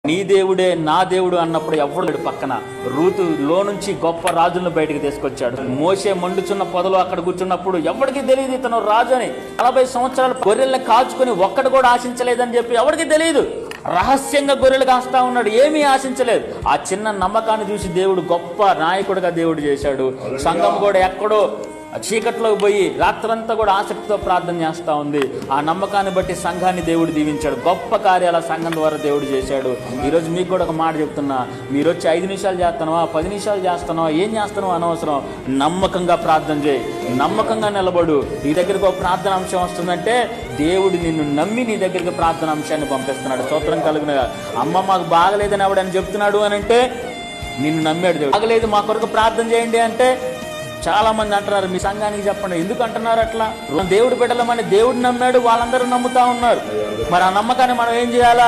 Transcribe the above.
నీ దేవుడే నా దేవుడు అన్నప్పుడు ఎవడు పక్కన రూతు లో నుంచి గొప్ప రాజులను బయటకు తీసుకొచ్చాడు. మోషే మండుచున్న పొదలు అక్కడ కూర్చున్నప్పుడు ఎవరికి తెలియదు ఇతను రాజు అని. 40 సంవత్సరాలు గొర్రెల్ని కాచుకొని ఒక్కడు కూడా ఆశించలేదని చెప్పి ఎవరికి తెలియదు. రహస్యంగా గొర్రెలు కాస్తా ఉన్నాడు, ఏమీ ఆశించలేదు. ఆ చిన్న నమ్మకాన్ని చూసి దేవుడు గొప్ప నాయకుడిగా దేవుడు చేశాడు. సంఘం కూడా ఎక్కడో చీకట్లోకి పోయి రాత్రంతా కూడా ఆసక్తితో ప్రార్థన చేస్తూ ఉంది. ఆ నమ్మకాన్ని బట్టి సంఘాన్ని దేవుడు దీవించాడు. గొప్ప కార్యాల సంఘం ద్వారా దేవుడు చేశాడు. ఈరోజు మీకు కూడా ఒక మాట చెప్తున్నా, మీరు వచ్చి 5 నిమిషాలు చేస్తున్నావా, 10 నిమిషాలు చేస్తున్నావా, ఏం చేస్తున్నావా అనవసరం. నమ్మకంగా ప్రార్థన చేయి, నమ్మకంగా నిలబడు. నీ దగ్గరికి ఒక ప్రార్థన అంశం వస్తుందంటే దేవుడు నిన్ను నమ్మి నీ దగ్గరికి ప్రార్థన అంశాన్ని పంపిస్తున్నాడు. స్తోత్రం కలుగునగా. అమ్మ మాకు బాగలేదని ఎవడని చెప్తున్నాడు అని అంటే నిన్ను నమ్మాడు దేవుడు. బాగలేదు మా కొరకు ప్రార్థన చేయండి అంటే చాలా మంది అంటున్నారు, మీ సంఘానికి చెప్పండి. ఎందుకు అంటున్నారు అట్లా? దేవుడు బిడ్డలమని దేవుడు నమ్మాడు, వాళ్ళందరూ నమ్ముతా ఉన్నారు. మరి ఆ నమ్మకాన్ని మనం ఏం చేయాలా?